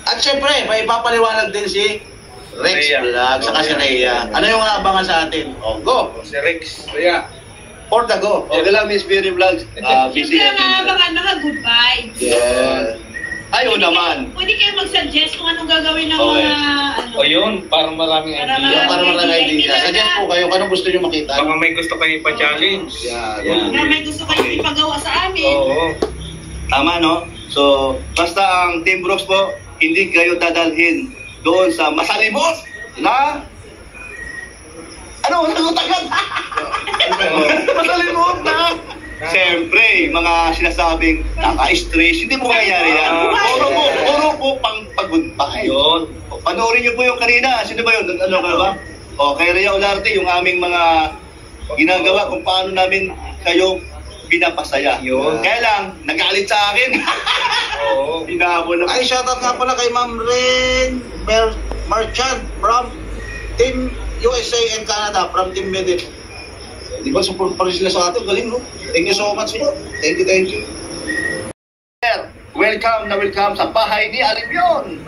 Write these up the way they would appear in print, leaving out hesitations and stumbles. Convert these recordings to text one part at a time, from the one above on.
At syempre, may ipapaliwanag din si Rex Vlog, saka si Rhea. Ano yung aabangan sa atin? O, go! Si Rex, Rhea. For the go. Okay lang, Miss Berry Vlogs. Busy Kaya natin. mga good vibes. Yeah. Ayaw naman. Pwede kayo mag-suggest kung anong gagawin ng Okay. mga ano. O yun, parang maraming Para idea. Para marami idea. Suggest po kayo kung anong gusto nyo makita. Baka may gusto kayo pa-challenge. Yeah. Na may gusto kayo ipagawa sa amin. Oo. Tama, no? So, basta ang Team Brooks po, hindi kayo dadalhin doon sa masalimos na... Ano? Nagutak agad? Masalimos na... Siyempre, mga sinasabing naka-stress, hindi po mangyayari yan. Puro po pang pag-goodbye. Yun. Panoorin niyo po yung kanina. Sino ba yun? Ano ka ba? O, kay Rhea Olarte, yung aming mga ginagawa kung paano namin kayo pinapasaya. Yun. Kaya lang, nagalit sa akin. Oo. Pinabol na. Ay, shoutout nga pala kay Ma'am Ren Marchand from Team USA and Canada, from Team Medit. Di ba, support pa rin sila sa atin. Galing, no? Thank you so much po. Thank you. Welcome sa bahay ni Alimyon.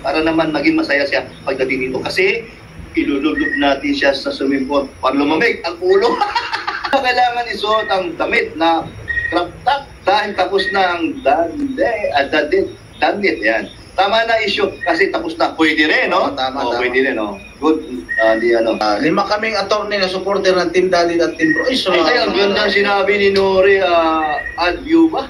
Para naman maging masaya siya pagdating dito. Kasi, ilulublob natin siya sa swimming pool para lumamig ang ulo. Kailangan isuot ang damit na crop top dahil tapos na ang danit. Yan. Tama na issue kasi tapos na. Pwede rin, no? Tama. Pwede rin, no? Good. Lima kaming attorney na supporter ng Team Dalit at Team Bro. Ay, ang ganda sinabi ni Nori Adview ba?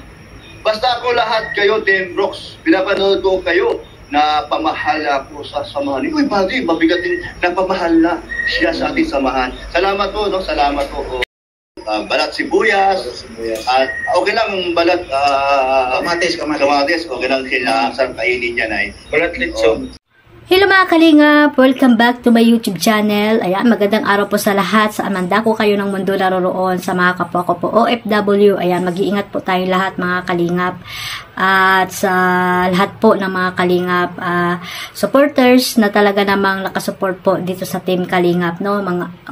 Basta ako lahat kayo, Team Brooks. Pinapanood ko kayo na pamahal ako sa samahan. Uy, buddy, mabigat din na pamahal na siya sa ating samahan. Salamat po, no? Salamat po. Balat sibuyas. At okay lang balat Kamatis. Okay lang sinasarap kainin niya na Balat lechon. Hello mga kalingap! Welcome back to my YouTube channel. Ayan, magandang araw po sa lahat. Sa amanda ko kayo ng mundo naroroon, sa mga kapwa ko po OFW. Ayan, mag-iingat po tayo lahat mga kalingap. At sa lahat po ng mga kalingap supporters na talaga namang nakasupport po dito sa Team Kalingap. No?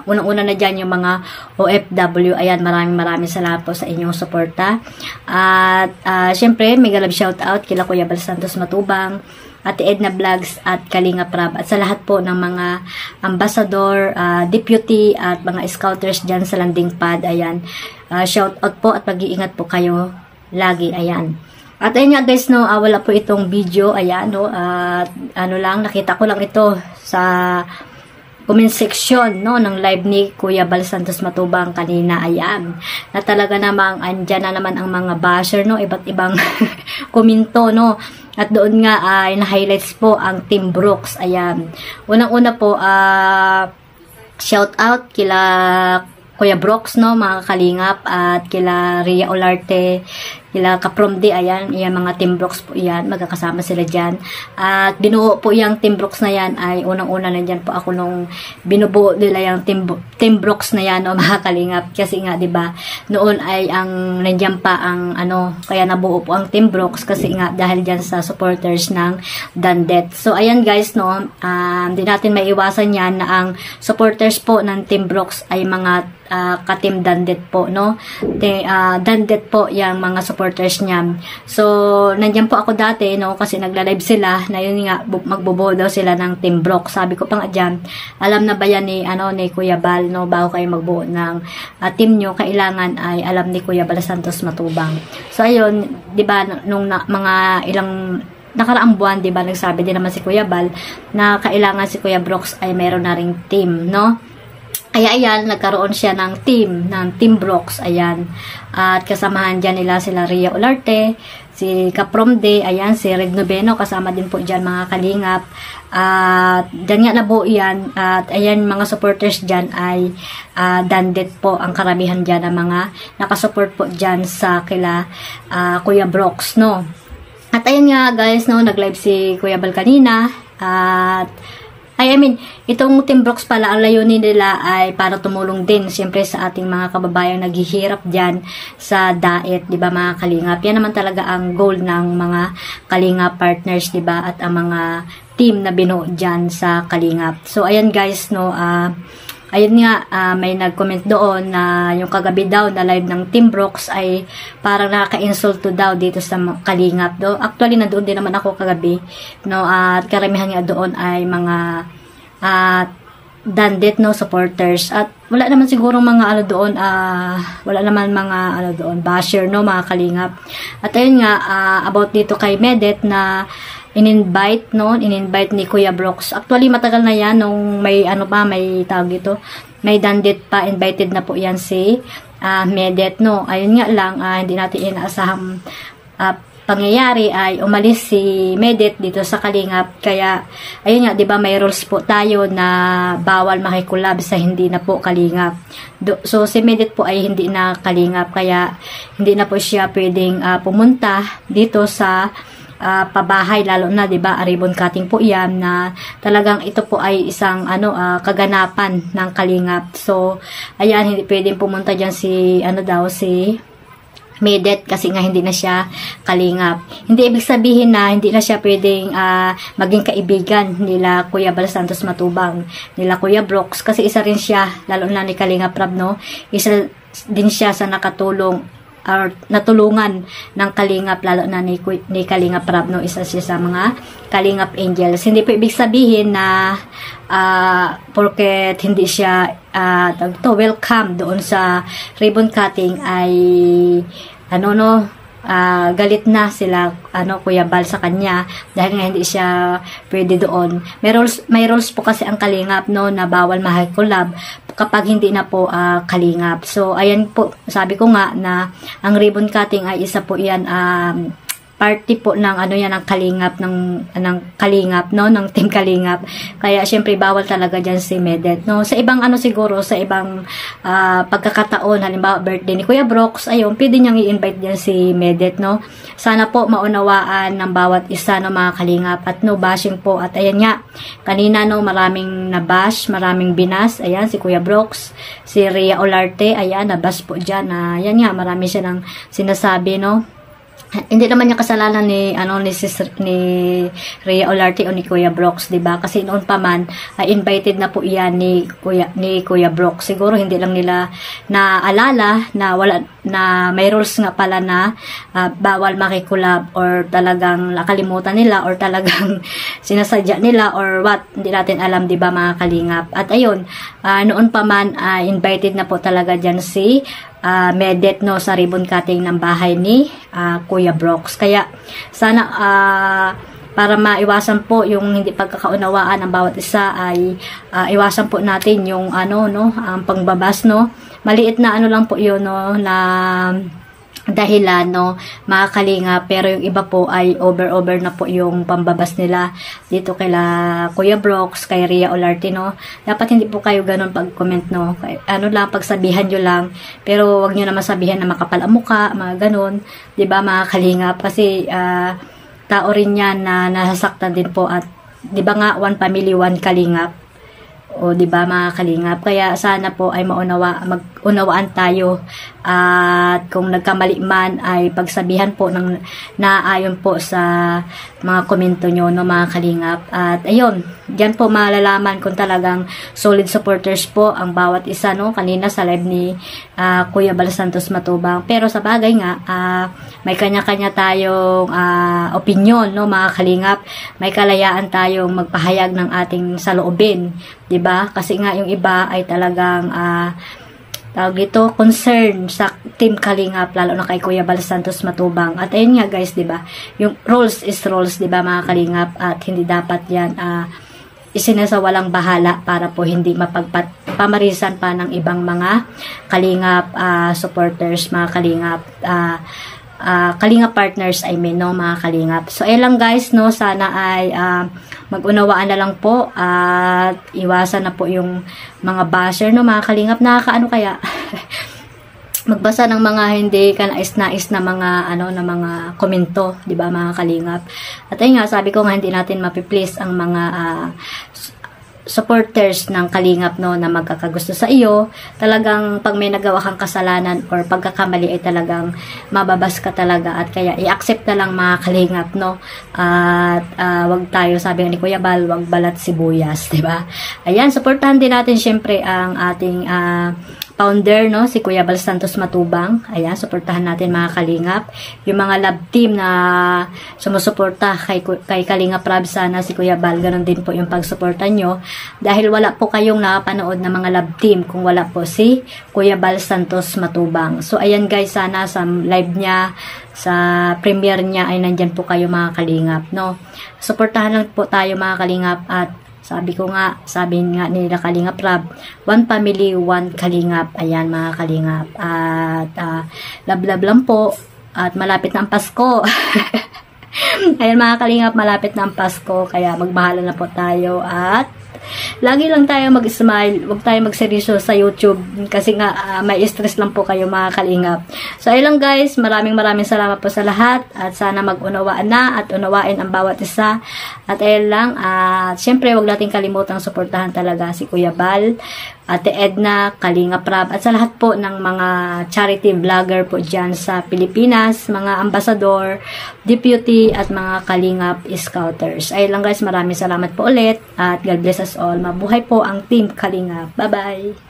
Unang-una na dyan yung mga OFW. Ayan, maraming salamat po sa inyong suporta. At syempre, mega love shout out kila Kuya Bal Santos Matubang, Ate Edna Vlogs at Kalinga Prab at sa lahat po ng mga ambassador, deputy at mga scouters dyan sa landing pad. Ayan, shout out po at mag-iingat po kayo lagi. Ayan. At ayun nga guys, no, wala po itong video. Ayan, no, nakita ko lang ito sa comment section, no, ng live ni Kuya Bal Santos Matubang kanina. Ayan, na talaga namang andyan na naman ang mga basher, no, iba't ibang komento, no. At doon nga ay na-highlights po ang Team Brooks. Ayan. Unang-una po, shout out kila Kuya Brooks, no, mga kalingap, at kila Rhea Olarte, kila Kapromde. Ayan, yan mga Team Brooks po yan, magkakasama sila dyan. At binuo po yung Team Brooks na yan ay unang-una na dyan po ako nung binubuo nila yung Team Brooks na yan, no, mga kalingap. Kasi nga, diba, noon ay ang nandyan pa ang kaya nabuo po ang Team Brooks kasi nga dahil dyan sa supporters ng Dandet. So, ayan guys, no, hindi natin maiwasan yan na ang supporters po ng Team Brooks ay mga ka-Team Dandet po, no. Dandet po yung mga supporters niya. So, nandiyan po ako dati, no, kasi nagla-live sila, na yun nga, magbubuo daw sila ng Team Brooks. Sabi ko pa nga dyan, alam na ba yan ni Kuya Bal, no, bago kayo magbuo ng team nyo, kailangan ay alam ni Kuya Bal Santos Matubang. So, ayun, di ba, nung mga ilang nakaraang buwan, di ba, nagsabi din naman si Kuya Bal na kailangan si Kuya Brooks ay meron na ring team, no. Kaya ayan, nagkaroon siya ng Team Brooks. Ayan. At kasamahan dyan nila sila Rhea Olarte, si Kapromde, ayan, si Red Noveno, kasama din po dyan mga kalingap. At dyan nga nabuo yan. At ayan, mga supporters dyan ay Dandet po ang karamihan dyan ng mga nakasupport po dyan sa kila Kuya Brooks, no. At ayan nga guys, no, nag-live si Kuya Bal kanina. At itong Team Brooks pala, ang layunin nila ay para tumulong din siyempre sa ating mga kababayang naghihirap dyan sa diet, di ba mga kalingap? Yan naman talaga ang goal ng mga kalingap partners, di ba? At ang mga team na binuo dyan sa kalingap. So, ayan guys, no, ayun nga, may nag-comment doon na yung kagabi daw na live ng Team Brooks ay parang nakaka-insulto daw dito sa Kalingap. Actually, nandoon din naman ako kagabi, no, at karamihan nga doon ay mga Dandit, no, supporters. At wala naman siguro mga ano doon, wala naman mga ano doon, basher, no, mga Kalingap. At ayun nga, about dito kay Medet na in-invite ni Kuya Brooks. Actually, matagal na yan nung may ano pa, may tawag dito, may Dandit pa, invited na po yan si Medet, no. Ayun nga lang, hindi natin inaasahang pangyayari ay umalis si Medet dito sa Kalingap. Kaya, ayun nga, di ba may rules po tayo na bawal makikulab sa hindi na po Kalingap. So, si Medet po ay hindi na Kalingap. Kaya, hindi na po siya pwedeng pumunta dito sa pabahay, lalo na 'di ba, ribbon cutting po 'yan, na talagang ito po ay isang kaganapan ng Kalingap. So ayan, hindi pwedeng pumunta diyan si si Medet kasi nga hindi na siya Kalingap. Hindi ibig sabihin na hindi na siya pwedeng maging kaibigan nila Kuya Bal Santos Matubang, nila Kuya Brooks, kasi isa rin siya, lalo na ni Kalingap Rab, no, isa din siya sa nakatulong or natulungan ng Kalingap, lalo na ni Kalingap Rab, no, isa siya sa mga Kalingap Angels. Hindi po ibig sabihin na porket hindi siya welcome doon sa ribbon cutting ay galit na sila Kuya Bal sa kanya dahil nga hindi siya pwede doon. May rules po kasi ang Kalingap, no, na bawal makikulab kapag hindi na po Kalingap. So ayan po, sabi ko nga na ang ribbon cutting ay isa po yan, party po ng ng Kalingap, ng Kalingap, no, ng Team Kalingap. Kaya syempre bawal talaga diyan si Medet, no. Sa ibang siguro sa ibang pagkakataon, halimbawa birthday ni Kuya Brooks, ayun, pwede niyang i-invite diyan si Medet, no. Sana po maunawaan ng bawat isa, no, mga Kalingap, at no bashing po. At ayan nga, kanina, no, maraming nabash, maraming binas. Ayan, si Kuya Brooks, si Rhea Olarte, ayan, nabash po diyan. Ayan nga, marami siya nang sinasabi, no. Hindi naman niya kasalanan ni Rhea Olarte o ni Kuya Brooks, 'di ba? Kasi noon pa man invited na po iyan ni Kuya Brooks. Siguro hindi lang nila naalala na may rules nga pala na bawal makikulab, or talagang nakalimutan nila, or talagang sinasadya nila, or what, hindi natin alam, 'di ba, mga Kalingap. At ayun, noon pa man invited na po talaga diyan si Medet, no, sa ribbon cutting ng bahay ni Kuya Brooks. Kaya sana para maiwasan po yung hindi pagkakaunawaan ng bawat isa ay iwasan po natin yung ang pangbabas, no. Maliit na lang po yun, no, na dahilan, no, mga Kalingap, pero yung iba po ay over na po yung pambabas nila dito kila Kuya Brooks, kay Rhea Olarte, no. Dapat hindi po kayo ganun pag-comment, no. Pagsabihan nyo lang, pero wag nyo naman sabihan na makapal ang muka, mga ganun, 'di ba, mga Kalingap, kasi tao rin yan na nasasaktan din po. At 'di ba nga, one family, one Kalingap, o 'di ba, mga Kalingap. Kaya sana po ay mag-unawaan tayo, at kung nagkamali man ay pagsabihan po ng naayon po sa mga komento nyo, no, mga Kalingap. At ayun, diyan po malalaman kung talagang solid supporters po ang bawat isa, no. Kanina sa live ni Kuya Bal Santos Matubang, pero sa bagay nga may kanya-kanya tayong opinion, no, mga Kalingap. May kalayaan tayong magpahayag ng ating saloobin, 'di ba? Kasi nga yung iba ay talagang concern sa Team Kalingap, lalo na kay Kuya Bal Santos Matubang. At ayun nga, guys, 'di ba? Yung rules is rules, 'di ba, mga Kalingap, at hindi dapat 'yan isinasawalang bahala para po hindi mapamarisan pa ng ibang mga Kalingap supporters, mga Kalingap Kalingap partners, no, mga Kalingap. So ayun lang, guys, no, sana ay mag-unawaan na lang po at iwasan na po yung mga basher, no, mga Kalingap. Nakakaano kaya magbasa ng mga hindi kanais-nais na mga na mga komento, 'di ba, mga Kalingap. At ayun nga, sabi ko nga, hindi natin mapiplease ang mga supporters ng Kalingap, no, na magkakagusto sa iyo. Talagang pag may nagawa kang kasalanan or pagkakamali ay talagang mababas ka talaga, at kaya i-accept na lang mga Kalingap, no. At wag tayo, sabi ni Kuya Bal, wag balat sibuyas, di ba? Ayan, suportahan din natin syempre ang ating founder, no, si Kuya Bal Santos Matubang. Ayan, suportahan natin mga Kalingap. Yung mga love team na sumusuporta kay Kalingap Rab, sana si Kuya Bal, ganun din po yung pagsuporta nyo. Dahil wala po kayong nakapanood na mga love team kung wala po si Kuya Bal Santos Matubang. So, ayan guys, sana sa live niya, sa premiere niya ay nandyan po kayo mga Kalingap, no. Suportahan lang po tayo mga Kalingap, at sabi nga nila Kalingap Rab, one family, one Kalingap. Ayan mga Kalingap. At love lang po. At malapit na ang Pasko. Ayan mga Kalingap, malapit na ang Pasko. Kaya magmahala na po tayo. At lagi lang tayo mag-smile. Huwag tayo magseryoso sa YouTube. Kasi nga may stress lang po kayo mga Kalingap. So ayun lang guys. Maraming salamat po sa lahat. At sana mag-unawaan na at unawain ang bawat isa. At ayun lang. At syempre huwag natin kalimutang suportahan talaga si Kuya Bal, Ate Edna, Kalingap Rab, at sa lahat po ng mga charity vlogger po dyan sa Pilipinas, mga ambasador, deputy, at mga Kalingap Scouters. Ayun lang guys, maraming salamat po ulit, at God bless us all. Mabuhay po ang Team Kalingap. Bye-bye!